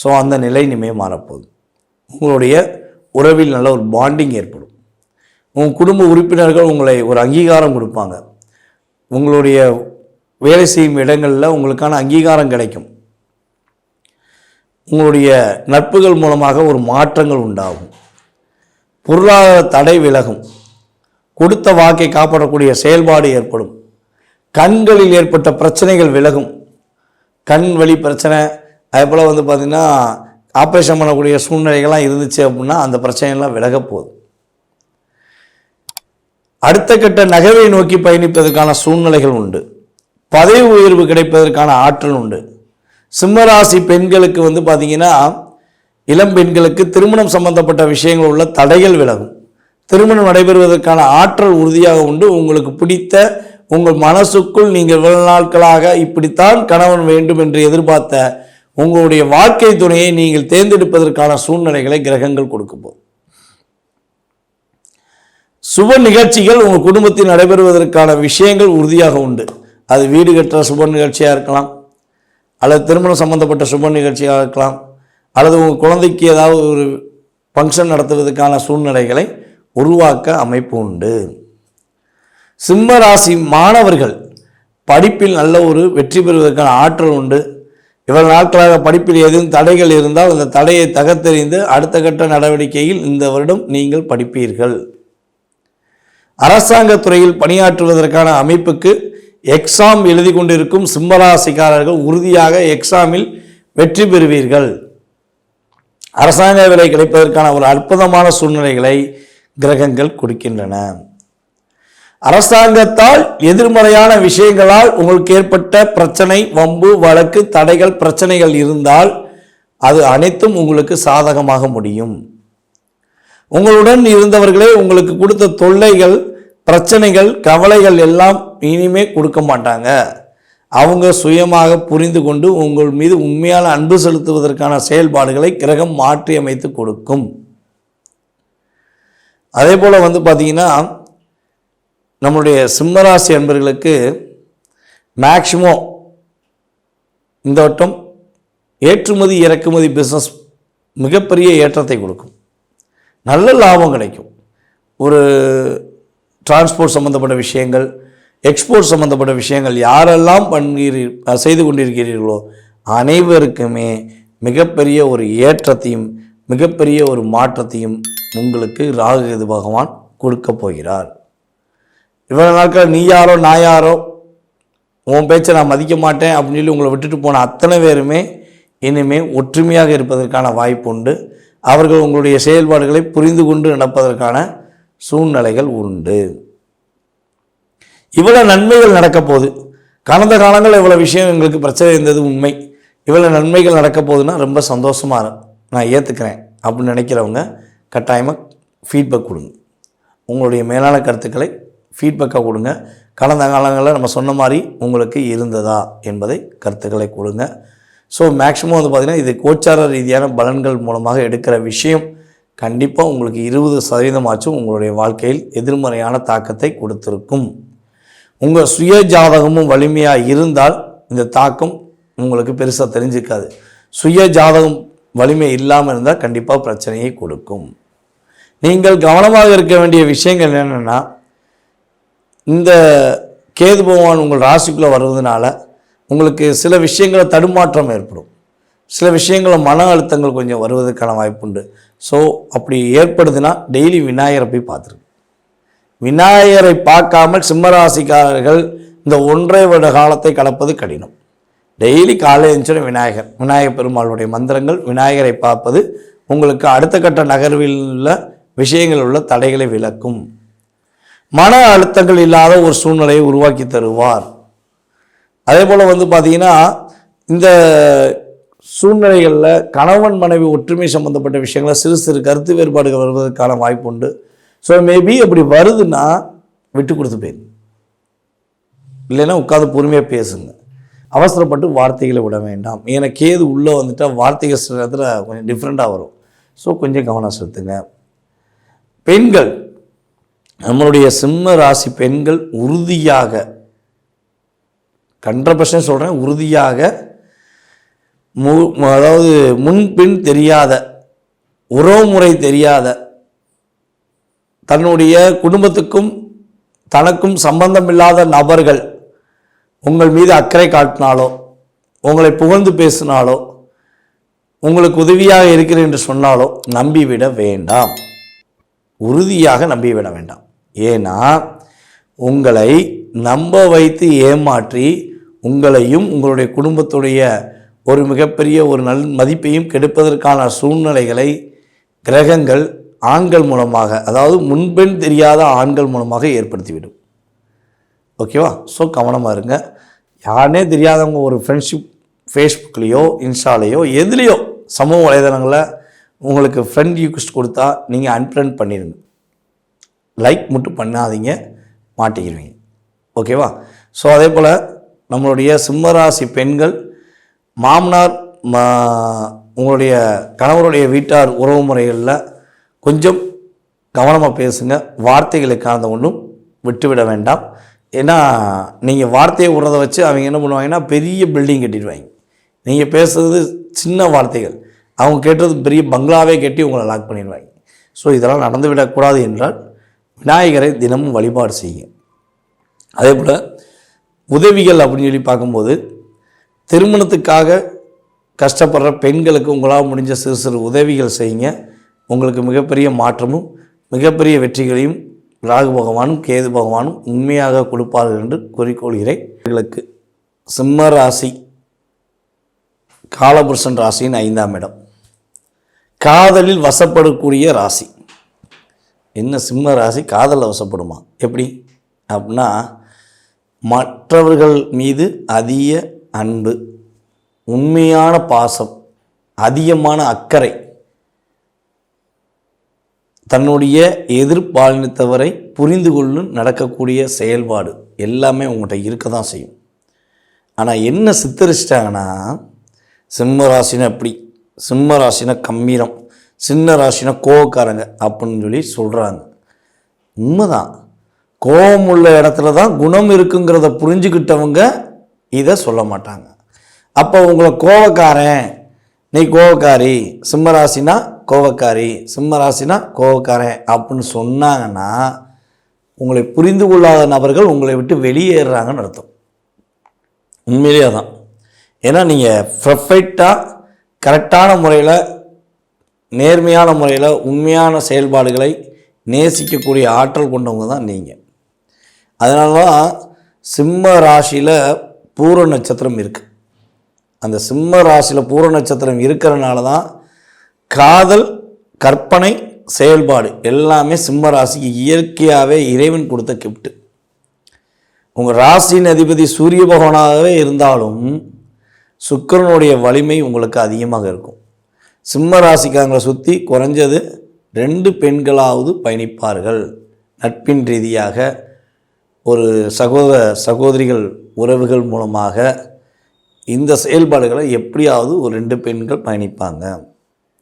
ஸோ அந்த நிலை இனிமேல் மாறப்போகுது. உங்களுடைய உறவில் நல்ல ஒரு பாண்டிங் ஏற்படும். உங்கள் குடும்ப உறுப்பினர்கள் உங்களை ஒரு அங்கீகாரம் கொடுப்பாங்க. உங்களுடைய வேலை செய்யும் இடங்களில் உங்களுக்கான அங்கீகாரம் கிடைக்கும். உங்களுடைய நட்புகள் மூலமாக ஒரு மாற்றங்கள் உண்டாகும். பொருளாதார தடை விலகும். கொடுத்த வாக்கை காப்பாற்றக்கூடிய செயல்பாடு ஏற்படும். கண்களில் ஏற்பட்ட பிரச்சனைகள் விலகும். கண் வலி பிரச்சனை, அதே போல் பார்த்திங்கன்னா ஆப்ரேஷன் பண்ணக்கூடிய சூழ்நிலைகள்லாம் இருந்துச்சு அப்படின்னா அந்த பிரச்சனைகள்லாம் விலக போகுது. அடுத்த கட்ட நகர்வை நோக்கி பயணிப்பதற்கான சூழ்நிலைகள் உண்டு. பதவி உயர்வு கிடைப்பதற்கான ஆற்றல் உண்டு. சிம்மராசி பெண்களுக்கு பார்த்திங்கன்னா இளம் பெண்களுக்கு திருமணம் சம்பந்தப்பட்ட விஷயங்கள் உள்ள தடைகள் விலகும். திருமணம் நடைபெறுவதற்கான ஆற்றல் உறுதியாக உண்டு. உங்களுக்கு பிடித்த உங்கள் மனசுக்குள் நீங்கள் இவ்வளவு நாட்களாக இப்படித்தான் கணவன் வேண்டும் என்று எதிர்பார்த்த உங்களுடைய வாழ்க்கை துணையை நீங்கள் தேர்ந்தெடுப்பதற்கான சூழ்நிலைகளை கிரகங்கள் கொடுக்கும் போது சுப நிகழ்ச்சிகள் உங்கள் குடும்பத்தில் நடைபெறுவதற்கான விஷயங்கள் உறுதியாக உண்டு. அது வீடு கட்டுற சுப நிகழ்ச்சியாக இருக்கலாம், அல்லது திருமணம் சம்பந்தப்பட்ட சுப நிகழ்ச்சியாக இருக்கலாம், அல்லது உங்கள் குழந்தைக்கு ஏதாவது ஒரு ஃபங்க்ஷன் நடத்துவதற்கான சூழ்நிலைகளை உருவாக்க அமைப்பு உண்டு. சிம்ம ராசி மாணவர்கள் படிப்பில் நல்ல ஒரு வெற்றி பெறுவதற்கான ஆற்றல் உண்டு. இவ்வளவு நாட்களாக படிப்பில் எதுவும் தடைகள் இருந்தால் அந்த தடையை தகர்த்தெறிந்து அடுத்த கட்ட நடவடிக்கையில் இந்த வருடம் நீங்கள் படிப்பீர்கள். அரசாங்க துறையில் பணியாற்றுவதற்கான அமைப்புக்கு எக்ஸாம் எழுதி கொண்டிருக்கும் சிம்மராசிக்காரர்கள் உறுதியாக எக்ஸாமில் வெற்றி பெறுவீர்கள். அரசாங்க வேலை கிடைப்பதற்கான ஒரு அற்புதமான சூழ்நிலைகளை கிரகங்கள் கொடுக்கின்றன. அரசாங்கத்தால் எதிர்மறையான விஷயங்களால் உங்களுக்கு ஏற்பட்ட பிரச்சனை, வம்பு, வழக்கு, தடைகள், பிரச்சனைகள் இருந்தால் அது அனைத்தும் உங்களுக்கு சாதகமாக முடியும். உங்களுடன் இருந்தவர்களே உங்களுக்கு கொடுத்த தொல்லைகள், பிரச்சனைகள், கவலைகள் எல்லாம் இனிமே கொடுக்க மாட்டாங்க. அவங்க சுயமாக புரிந்து கொண்டு உங்கள் மீது உண்மையான அன்பு செலுத்துவதற்கான செயல்பாடுகளை கிரகம் மாற்றி அமைத்து கொடுக்கும். அதே போல் பார்த்தீங்கன்னா நம்மளுடைய சிம்மராசி அன்பர்களுக்கு மேக்சிமம் இந்த வட்டம் ஏற்றுமதி இறக்குமதி பிஸ்னஸ் மிகப்பெரிய ஏற்றத்தை கொடுக்கும். நல்ல லாபம் கிடைக்கும். ஒரு டிரான்ஸ்போர்ட் சம்மந்தப்பட்ட விஷயங்கள், எக்ஸ்போர்ட் சம்மந்தப்பட்ட விஷயங்கள் யாரெல்லாம் செய்து கொண்டிருக்கிறீர்களோ அனைவருக்குமே மிகப்பெரிய ஒரு ஏற்றத்தையும் மிகப்பெரிய ஒரு மாற்றத்தையும் உங்களுக்கு ராகு கேது பகவான் கொடுக்க போகிறார். இவ்வளவு நாட்கள் நீ யாரோ நான் யாரோ, உன் பேச்சை நான் மதிக்க மாட்டேன் அப்படின்னு சொல்லி உங்களை விட்டுட்டு போன அத்தனை பேருமே இனிமேல் ஒற்றுமையாக இருப்பதற்கான வாய்ப்பு உண்டு. அவர்கள் உங்களுடைய செயல்பாடுகளை புரிந்து கொண்டு நடப்பதற்கான சூழ்நிலைகள் உண்டு. இவ்வளவு நன்மைகள் நடக்க போகுது. கடந்த காலங்கள் இவ்வளவு விஷயம் எங்களுக்கு பிரச்சனை இருந்தது உண்மை. இவ்வளவு நன்மைகள் நடக்க போகுதுன்னா ரொம்ப சந்தோஷமாக நான் ஏற்றுக்கிறேன் அப்படின்னு நினைக்கிறவங்க கட்டாயமாக ஃபீட்பேக் கொடுங்க. உங்களுடைய மேலான கருத்துக்களை ஃபீட்பேக்காக கொடுங்க. கடந்த காலங்களில் நம்ம சொன்ன மாதிரி உங்களுக்கு இருந்ததா என்பதை கருத்துக்களை கொடுங்க. ஸோ மேக்ஸிமம் பார்த்திங்கன்னா இது கோச்சார ரீதியான பலன்கள் மூலமாக எடுக்கிற விஷயம் கண்டிப்பாக உங்களுக்கு 20% உங்களுடைய வாழ்க்கையில் எதிர்மறையான தாக்கத்தை கொடுத்துருக்கும். உங்கள் சுய ஜாதகமும் வலிமையாக இருந்தால் இந்த தாக்கம் உங்களுக்கு பெருசாக தெரிஞ்சிக்காது. சுய ஜாதகம் வலிமை இல்லாமல் இருந்தால் கண்டிப்பாக பிரச்சனையை கொடுக்கும். நீங்கள் கவனமாக இருக்க வேண்டிய விஷயங்கள் என்னென்னா, இந்த கேது பகவான் உங்கள் ராசிக்குள்ளே வருவதனால உங்களுக்கு சில விஷயங்களில் தடுமாற்றம் ஏற்படும். சில விஷயங்களில் மன அழுத்தங்கள் கொஞ்சம் வருவதற்கான வாய்ப்புண்டு. ஸோ அப்படி ஏற்படுதுன்னா டெய்லி விநாயகரை போய் பார்த்துருங்க. விநாயகரை பார்க்காமல் சிம்மராசிக்காரர்கள் இந்த 1.5 வருட காலத்தை கடப்பது கடினம். டெய்லி காலையில் எழுந்துச்சுன்னா விநாயகர் பெருமாளுடைய மந்திரங்கள், விநாயகரை பார்ப்பது உங்களுக்கு அடுத்த கட்ட நகர்வில் உள்ள விஷயங்கள் உள்ள தடைகளை விலக்கும். மன அழுத்தங்கள் இல்லாத ஒரு சூழ்நிலையை உருவாக்கி தருவார். அதே போல் பார்த்தீங்கன்னா இந்த சூழ்நிலைகளில் கணவன் மனைவி ஒற்றுமை சம்பந்தப்பட்ட விஷயங்களில் சிறு சிறு கருத்து வேறுபாடுகள் வருவதற்கான வாய்ப்பு உண்டு. ஸோ மேபி அப்படி வருதுன்னா விட்டு கொடுத்து போயிருங்க, இல்லைன்னா உட்காந்து பொறுமையாக பேசுங்க. அவசரப்பட்டு வார்த்தைகளை விட வேண்டாம். ஏன்னா கேது உள்ளே வந்துட்டால் வார்த்தைகள் சில இடத்துல கொஞ்சம் டிஃப்ரெண்ட்டாக வரும். ஸோ கொஞ்சம் கவனம் செலுத்துங்க. பெண்கள், நம்மளுடைய சிம்ம ராசி பெண்கள் உறுதியாக 100% சொல்கிறேன், உறுதியாக அதாவது முன்பின் தெரியாத, உறவுமுறை தெரியாத, தன்னுடைய குடும்பத்துக்கும் தனக்கும் சம்பந்தமில்லாத நபர்கள் உங்கள் மீது அக்கறை காட்டினாலோ, உங்களை புகழ்ந்து பேசினாலோ, உங்களுக்கு உதவியாக இருக்கிறேன் என்று சொன்னாலோ நம்பிவிட வேண்டாம். உறுதியாக நம்பிவிட வேண்டாம். ஏன்னா உங்களை நம்ப வைத்து ஏமாற்றி உங்களையும் உங்களுடைய குடும்பத்துடைய ஒரு மிகப்பெரிய ஒரு மதிப்பையும் கெடுப்பதற்கான சூழ்நிலைகளை கிரகங்கள் ஆண்கள் மூலமாக, அதாவது முன்பெண் தெரியாத ஆண்கள் மூலமாக ஏற்படுத்திவிடும். ஓகேவா? ஸோ கவனமாக இருங்க. யாருனே தெரியாதவங்க ஒரு ஃப்ரெண்ட்ஷிப் ஃபேஸ்புக்லேயோ இன்ஸ்டாலேயோ எதுலேயோ சமூக வலைதளங்களில் உங்களுக்கு ஃப்ரெண்ட் ரிக்வெஸ்ட் கொடுத்தா நீங்கள் அன்ஃப்ரெண்ட் பண்ணிடுங்க. லைக் மட்டும் பண்ணாதீங்க, மாட்டிக்கிடுவீங்க. ஓகேவா? ஸோ அதே போல் நம்மளுடைய சிம்மராசி பெண்கள், மாமனார் உங்களுடைய கணவருடைய வீட்டார் உறவு முறைகளில் கொஞ்சம் கவனமாக பேசுங்க. வார்த்தைகளுக்கான ஒன்றும் விட்டுவிட வேண்டாம். ஏன்னா நீங்கள் வார்த்தையை விடுறத வச்சு அவங்க என்ன பண்ணுவாங்கன்னா பெரிய பில்டிங் கட்டிடுவாங்க. நீங்கள் பேசுகிறது சின்ன வார்த்தைகள், அவங்க கேட்டது பெரிய பங்களாவே கட்டி உங்களை லாக் பண்ணிடுவாங்க. ஸோ இதெல்லாம் நடந்துவிடக்கூடாது என்றால் விநாயகரை தினமும் வழிபாடு செய்யுங்க. அதே போல் உதவிகள் அப்படின்னு சொல்லி பார்க்கும்போது, திருமணத்துக்காக கஷ்டப்படுற பெண்களுக்கு உங்களால் முடிஞ்ச சிறு சிறு உதவிகள் செய்யுங்க. உங்களுக்கு மிகப்பெரிய மாற்றமும் மிகப்பெரிய வெற்றிகளையும் ராகு பகவானும் கேது பகவானும் உண்மையாக கொடுப்பார்கள் என்று கூறிக்கொள்கிறேன். இவர்களுக்கு சிம்ம ராசி காலபுருஷன் ராசியின் 5ஆம் இடம், காதலில் வசப்படக்கூடிய ராசி. என்ன சிம்ம ராசி காதலில் வசப்படுமா? எப்படி அப்படின்னா, மற்றவர்கள் மீது அதிக அன்பு, உண்மையான பாசம், அதிகமான அக்கறை, தன்னுடைய எதிர்பாலினத்தவரை புரிந்து கொள்ளும் நடக்கக்கூடிய செயல்பாடு எல்லாமே உங்கள்கிட்ட இருக்க தான் செய்யும். ஆனால் என்ன சித்தரிச்சிட்டாங்கன்னா, சிம்ம ராசினா எப்படி, சிம்ம ராசினா கம்பீரம், சின்ன ராசினா கோவக்காரங்க அப்படின்னு சொல்லி சொல்கிறாங்க. உண்மைதான், கோபம் உள்ள இடத்துல தான் குணம் இருக்குங்கிறத புரிஞ்சுக்கிட்டவங்க இதை சொல்ல மாட்டாங்க. அப்போ உங்களை கோவக்காரன், நீ கோவக்காரி, சிம்மராசினா கோவக்காரி, சிம்மராசினா கோவக்காரன் அப்படின்னு சொன்னாங்கன்னா உங்களை புரிந்து கொள்ளாத நபர்கள் உங்களை விட்டு வெளியேறுறாங்கன்னு அர்த்தம். உண்மையிலே தான். ஏன்னா நீங்கள் பர்ஃபெக்டாக கரெக்டான முறையில், நேர்மையான முறையில், உண்மையான செயல்பாடுகளை நேசிக்கக்கூடிய ஆற்றல் கொண்டவங்க தான் நீங்கள். அதனால தான் சிம்ம ராசியில் பூர நட்சத்திரம் இருக்குது. அந்த சிம்ம ராசியில் பூர நட்சத்திரம் இருக்கிறனால தான் காதல், கற்பனை, செயல்பாடு எல்லாமே சிம்ம ராசிக்கு இயற்கையாகவே இறைவன் கொடுத்த கிஃப்ட்டு. உங்கள் ராசியின் அதிபதி சூரிய பகவானாகவே இருந்தாலும் சுக்கிரனுடைய வலிமை உங்களுக்கு அதிகமாக இருக்கும். சிம்ம ராசிக்காரங்களை சுற்றி குறைஞ்சது 2 பெண்களாவது பயணிப்பார்கள். நட்பின் ரீதியாக, ஒரு சகோதரிகள் உறவுகள் மூலமாக இந்த செயல்பாடுகளை எப்படியாவது ஒரு 2 பெண்கள் பயணிப்பாங்க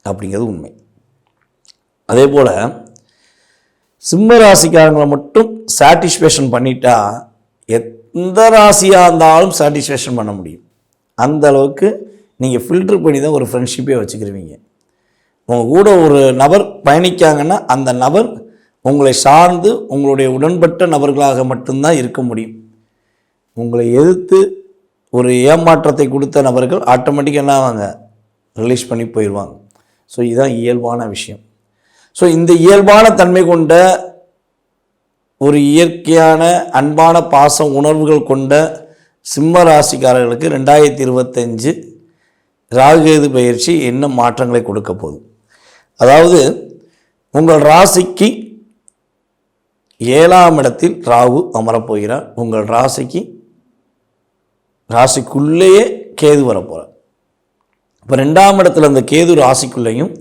அப்படிங்கிறது உண்மை. அதே போல் சிம்ம ராசிக்காரங்களை மட்டும் சாட்டிஸ்ஃபேக்ஷன் பண்ணிட்டா எந்த ராசியாக இருந்தாலும் சாட்டிஸ்ஃபேக்ஷன் பண்ண முடியும். அந்த அளவுக்கு நீங்கள் ஃபில்டர் பண்ணி தான் ஒரு ஃப்ரெண்ட்ஷிப்பே வச்சுக்கிருவீங்க. உங்கள் கூட ஒரு நபர் பயணிக்காங்கன்னா அந்த நபர் உங்களை சார்ந்து உங்களுடைய உடன்பட்ட நபர்களாக மட்டும்தான் இருக்க முடியும். உங்களை எதிர்த்து ஒரு ஏமாற்றத்தை கொடுத்த நபர்கள் ஆட்டோமேட்டிக்காக என்ன ஆவாங்க, ரிலீஸ் பண்ணி போயிடுவாங்க. ஸோ இதுதான் இயல்பான விஷயம். ஸோ இந்த இயல்பான தன்மை கொண்ட ஒரு இயற்கையான அன்பான பாசம் உணர்வுகள் கொண்ட சிம்ம ராசிக்காரர்களுக்கு 2025 ராகுகேது பயிற்சி என்ன மாற்றங்களை கொடுக்க போகுது. அதாவது உங்கள் ராசிக்கு 7ஆம் இடத்தில் ராகு அமரப்போகிறார். உங்கள் ராசிக்குள்ளேயே கேது வரப்போகிறார். இப்போ 2ஆம் இடத்துல இந்த கேது ராசிக்குள்ளேயும்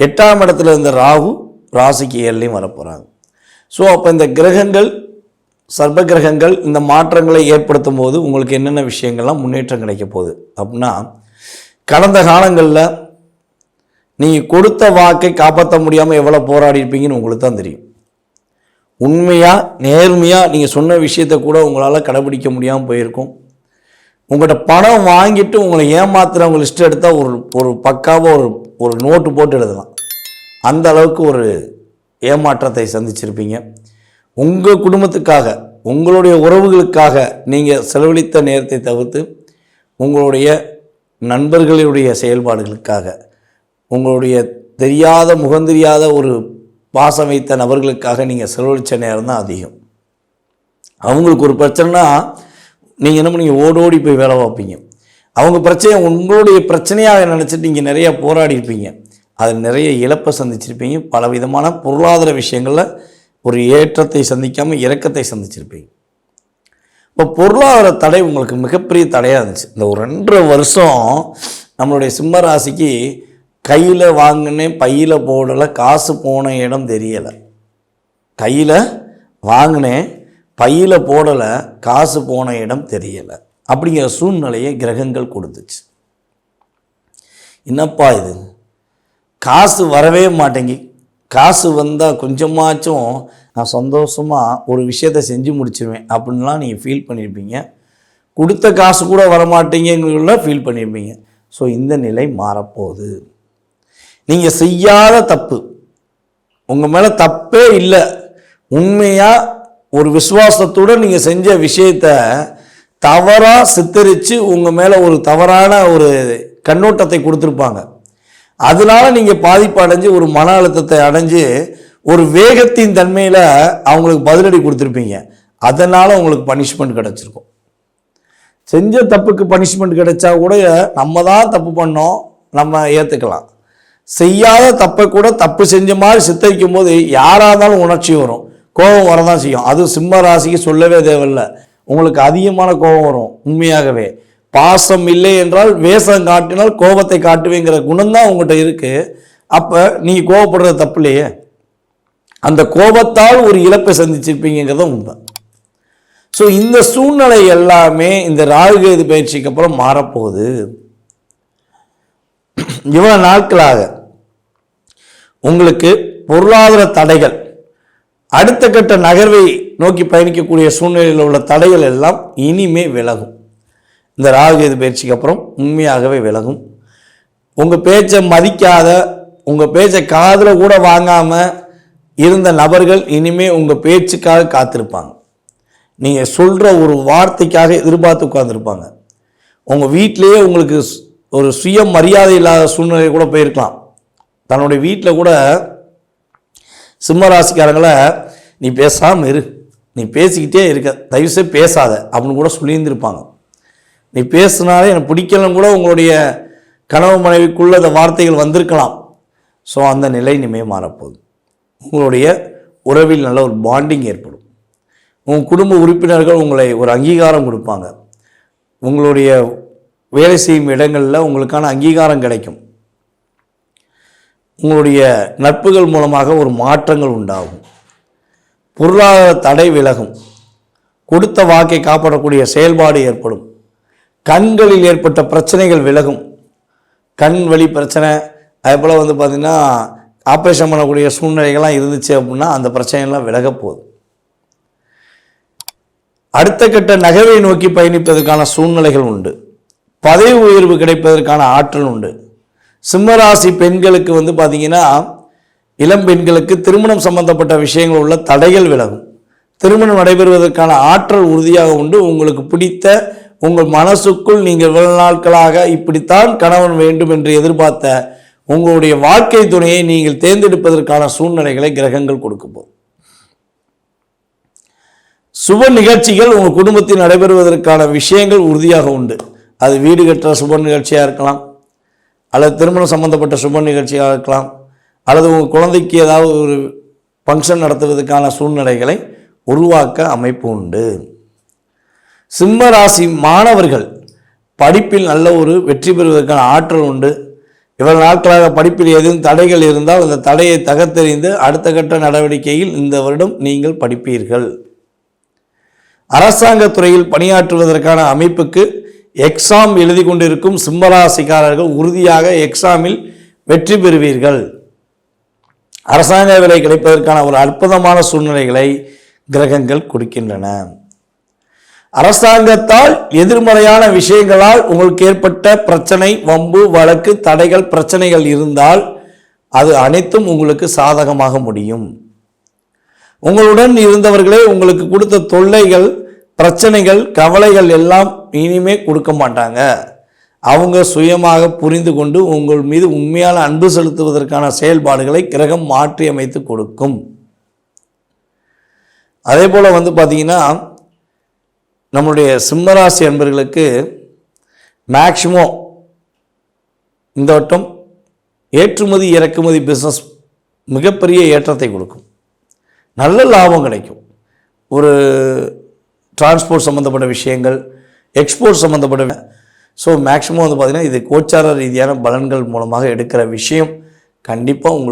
8ஆம் இடத்துல இந்த ராகு ராசிக்கு 7லையும் வரப்போகிறாங்க. ஸோ அப்போ இந்த கிரகங்கள் சர்ப்ப கிரகங்கள் இந்த மாற்றங்களை ஏற்படுத்தும் போது உங்களுக்கு என்னென்ன விஷயங்கள்லாம் முன்னேற்றம் கிடைக்க போகுது அப்படின்னா, கடந்த காலங்களில் நீங்கள் கொடுத்த வாக்கை காப்பாற்ற முடியாமல் எவ்வளோ போராடி இருப்பீங்கன்னு உங்களுக்கு தான் தெரியும். உண்மையாக நேர்மையாக நீங்கள் சொன்ன விஷயத்தை கூட உங்களால் கடைபிடிக்க முடியாமல் போயிருக்கும். உங்கள்கிட்ட பணம் வாங்கிட்டு உங்களை ஏமாத்துறவங்க லிஸ்ட் எடுத்தால் ஒரு பக்காவாக ஒரு நோட்டு போட்டு எழுதலாம். அந்த அளவுக்கு ஒரு ஏமாற்றத்தை சந்திச்சிருப்பீங்க. உங்கள் குடும்பத்துக்காக, உங்களுடைய உறவுகளுக்காக நீங்கள் செலவழித்த நேரத்தை தவிர்த்து உங்களுடைய நண்பர்களுடைய செயல்பாடுகளுக்காக, உங்களுடைய தெரியாத முகந்தெரியாத ஒரு பாசம் வைத்த நபர்களுக்காக நீங்கள் செலவழித்த நேரம் தான் அதிகம். அவங்களுக்கு ஒரு பிரச்சனைனா நீங்கள் என்ன பண்ணீங்க, ஓடோடி போய் வேலை பார்ப்பீங்க. அவங்க பிரச்சனையை உங்களுடைய பிரச்சனையாக நினச்சிட்டு நீங்கள் நிறைய போராடி இருப்பீங்க. அதில் நிறைய இழப்பை சந்திச்சிருப்பீங்க. பலவிதமான பொருளாதார விஷயங்களில் ஒரு ஏற்றத்தை சந்திக்காமல் இறக்கத்தை சந்திச்சிருப்பீங்க. இப்போ பொருளாதார தடை உங்களுக்கு மிகப்பெரிய தடையாக இருந்துச்சு. இந்த ஒரு 2.5 வருஷம் நம்மளுடைய சிம்ம ராசிக்கு கையில் வாங்கினேன், பையில் போடலை, காசு போன இடம் தெரியலை. கையில் வாங்கினேன், பையில் போடலை, காசு போன இடம் தெரியலை அப்படிங்கிற சூழ்நிலையை கிரகங்கள் கொடுத்துச்சு. என்னப்பா இது, காசு வரவே மாட்டேங்கி, காசு வந்தால் கொஞ்சமாச்சும் நான் சந்தோஷமாக ஒரு விஷயத்தை செஞ்சு முடிச்சிருவேன் அப்படின்லாம் நீங்கள் ஃபீல் பண்ணியிருப்பீங்க. கொடுத்த காசு கூட வரமாட்டேங்கிறத ஃபீல் பண்ணியிருப்பீங்க. ஸோ இந்த நிலை மாறப்போகுது. நீங்கள் செய்யாத தப்பு, உங்கள் மேலே தப்பே இல்லை, உண்மையாக ஒரு விசுவாசத்தோடு நீங்கள் செஞ்ச விஷயத்தை தவறாக சித்தரித்து உங்கள் மேலே ஒரு தவறான ஒரு கண்ணோட்டத்தை கொடுத்துருப்பாங்க. அதனால நீங்கள் பாதிப்பு அடைஞ்சு ஒரு மன அழுத்தத்தை அடைஞ்சு ஒரு வேகத்தின் தன்மையில் அவங்களுக்கு பதிலடி கொடுத்துருப்பீங்க. அதனால் உங்களுக்கு பனிஷ்மெண்ட் கிடச்சிருக்கும். செஞ்ச தப்புக்கு பனிஷ்மெண்ட் கிடைச்சா கூட நம்ம தான் தப்பு பண்ணோம், நம்ம ஏற்றுக்கலாம். செய்யாத தப்பை கூட தப்பு செஞ்ச மாதிரி சித்தரிக்கும் போது யாராக இருந்தாலும் உணர்ச்சி வரும், கோபம் வரதான் செய்யும். அது சிம்ம ராசிக்கு சொல்லவே தேவையில்லை. உங்களுக்கு அதிகமான கோபம் வரும். உண்மையாகவே பாசம் இல்லை என்றால் வேஷம் காட்டினால் கோபத்தை காட்டுவேங்கிற குணம்தான் உங்கள்கிட்ட இருக்குது. அப்போ நீங்கள் கோபப்படுறது தப்பு இல்லையே. அந்த கோபத்தால் ஒரு இழப்பை சந்திச்சிருப்பீங்கிறத உண்மை. ஸோ இந்த சூழ்நிலை எல்லாமே இந்த ராகுகேது பயிற்சிக்கு அப்புறம் மாறப்போகுது. இவ்வளோ நாட்களாக உங்களுக்கு பொருளாதார தடைகள், அடுத்த கட்ட நகர்வை நோக்கி பயணிக்கக்கூடிய சூழ்நிலையில் உள்ள தடைகள் எல்லாம் இனிமே விலகும். இந்த ராகுகேது பயிற்சிக்கு அப்புறம் உண்மையாகவே விலகும். உங்கள் பேச்சை மதிக்காத, உங்கள் பேச்சை காதில் கூட வாங்காமல் இருந்த நபர்கள் இனிமே உங்கள் பேச்சுக்காக காத்திருப்பாங்க. நீங்கள் சொல்கிற ஒரு வார்த்தைக்காக எதிர்பார்த்து உட்கார்ந்துருப்பாங்க. உங்கள் வீட்டிலேயே உங்களுக்கு ஒரு சுய மரியாதை இல்லாத சூழ்நிலை கூட போயிருக்கலாம். தன்னுடைய வீட்டில் கூட சிம்மராசிக்காரங்களை நீ பேசாமல் இரு, நீ பேசிக்கிட்டே இருக்க, தயவுசெய்து பேசாத அப்படின்னு கூட சொல்லியிருந்திருப்பாங்க. நீ பேசுனாலே எனக்கு பிடிக்கலன்னு கூட உங்களுடைய கனவு மனைவிக்குள்ள அந்த வார்த்தைகள் வந்திருக்கலாம். ஸோ அந்த நிலை இனிமேல் மாறப்போகுது. உங்களுடைய உறவில் நல்ல ஒரு பாண்டிங் ஏற்படும். உங்கள் குடும்ப உறுப்பினர்கள் உங்களை ஒரு அங்கீகாரம் கொடுப்பாங்க. உங்களுடைய வேலை செய்யும் இடங்களில் உங்களுக்கான அங்கீகாரம் கிடைக்கும். உங்களுடைய நட்புகள் மூலமாக ஒரு மாற்றங்கள் உண்டாகும். பொருளாதார தடை விலகும். கொடுத்த வாக்கை காப்பாற்றக்கூடிய செயல்பாடு ஏற்படும். கண்களில் ஏற்பட்ட பிரச்சனைகள் விலகும். கண் வலி பிரச்சனை, அதுபோல் பார்த்திங்கன்னா ஆப்ரேஷன் பண்ணக்கூடிய சூழ்நிலைகள்லாம் இருந்துச்சு அப்படின்னா அந்த பிரச்சனைகள்லாம் விலக போகுது. அடுத்த கட்ட நகர்வை நோக்கி பயணிப்பதற்கான சூழ்நிலைகள் உண்டு. பதவி உயர்வு கிடைப்பதற்கான ஆற்றல் உண்டு. சிம்மராசி பெண்களுக்கு பார்த்திங்கன்னா, இளம் பெண்களுக்கு திருமணம் சம்பந்தப்பட்ட விஷயங்கள் உள்ள தடைகள் விலகும். திருமணம் நடைபெறுவதற்கான ஆற்றல் உறுதியாக உண்டு. உங்களுக்கு பிடித்த உங்கள் மனசுக்குள் நீங்கள் இவ்வளவு நாட்களாக இப்படித்தான் கணவன் வேண்டும் என்று எதிர்பார்த்த உங்களுடைய வாழ்க்கை துணையை நீங்கள் தேர்ந்தெடுப்பதற்கான சூழ்நிலைகளை கிரகங்கள் கொடுக்க போகுது. சுப நிகழ்ச்சிகள் உங்கள் குடும்பத்தில் நடைபெறுவதற்கான விஷயங்கள் உறுதியாக உண்டு. அது வீடு கட்டுற சுப நிகழ்ச்சியாக இருக்கலாம், அல்லது திருமணம் சம்பந்தப்பட்ட சுப நிகழ்ச்சியாக இருக்கலாம், அல்லது உங்கள் குழந்தைக்கு ஏதாவது ஒரு ஃபங்க்ஷன் நடத்துவதற்கான சூழ்நிலைகளை உருவாக்க அமைப்பு உண்டு. சிம்ம ராசி மாணவர்கள் படிப்பில் நல்ல ஒரு வெற்றி பெறுவதற்கான ஆற்றல் உண்டு. இவ்வளவு நாட்களாக படிப்பில் எதுவும் தடைகள் இருந்தால் அந்த தடையை தகர்த்தெறிந்து அடுத்த கட்ட நடவடிக்கையில் இந்த வருடம் நீங்கள் படிப்பீர்கள். அரசாங்கத் துறையில் பணியாற்றுவதற்கான அமைப்புக்கு எக்ஸாம் எழுதி கொண்டிருக்கும் சிம்மராசிக்காரர்கள் உறுதியாக எக்ஸாமில் வெற்றி பெறுவீர்கள். அரசாங்க வேலை கிடைப்பதற்கான ஒரு அற்புதமான சூழ்நிலைகளை கிரகங்கள் கொடுக்கின்றன. அரசாங்கத்தால் எதிர்மறையான விஷயங்களால் உங்களுக்கு ஏற்பட்ட பிரச்சனை, வம்பு, வழக்கு, தடைகள், பிரச்சனைகள் இருந்தால் அது அனைத்தும் உங்களுக்கு சாதகமாக முடியும். உங்களுடன் இருந்தவர்களே உங்களுக்கு கொடுத்த தொல்லைகள், பிரச்சனைகள், கவலைகள் எல்லாம் இனிமே கொடுக்க மாட்டாங்க. அவங்க சுயமாக புரிந்து கொண்டு உங்கள் மீது உண்மையான அன்பு செலுத்துவதற்கான செயல்பாடுகளை கிரகம் மாற்றி அமைத்து கொடுக்கும். அதே போல் பார்த்தீங்கன்னா நம்மளுடைய சிம்மராசி அன்பர்களுக்கு மேக்சிமம் இந்த வட்டம் ஏற்றுமதி இறக்குமதி பிஸ்னஸ் மிகப்பெரிய ஏற்றத்தை கொடுக்கும். நல்ல லாபம் கிடைக்கும். ஒரு டிரான்ஸ்போர்ட் சம்மந்தப்பட்ட விஷயங்கள், எக்ஸ்போர்ட் சம்மந்தப்பட்ட ஸோ மேக்ஸிமம் பார்த்திங்கன்னா இது கோச்சார ரீதியான பலன்கள் மூலமாக எடுக்கிற விஷயம் கண்டிப்பாக உங்களுக்கு